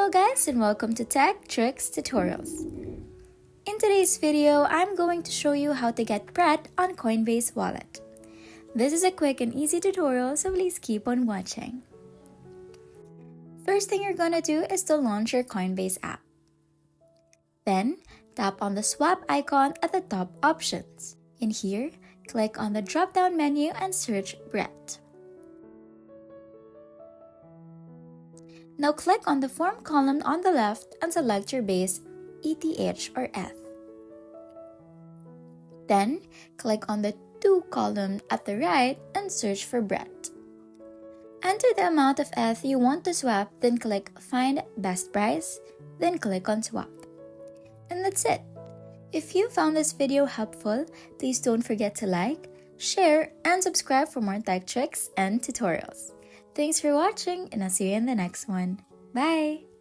Hello guys and welcome to Tech Tricks Tutorials. In today's video, I'm going to show you how to get bread on Coinbase wallet. This is a quick and easy tutorial, so please keep on watching. First thing you're gonna do is to launch your Coinbase app. Then, tap on the swap icon at the top options. In here, click on the drop-down menu and search bread. Now click on the form column on the left and select your base ETH or ETH. Then, click on the to column at the right and search for bread. Enter the amount of ETH you want to swap, then click Find Best Price, then click on Swap. And that's it. If you found this video helpful, please don't forget to like, share, and subscribe for more tech tricks and tutorials. Thanks for watching, and I'll see you in the next one. Bye!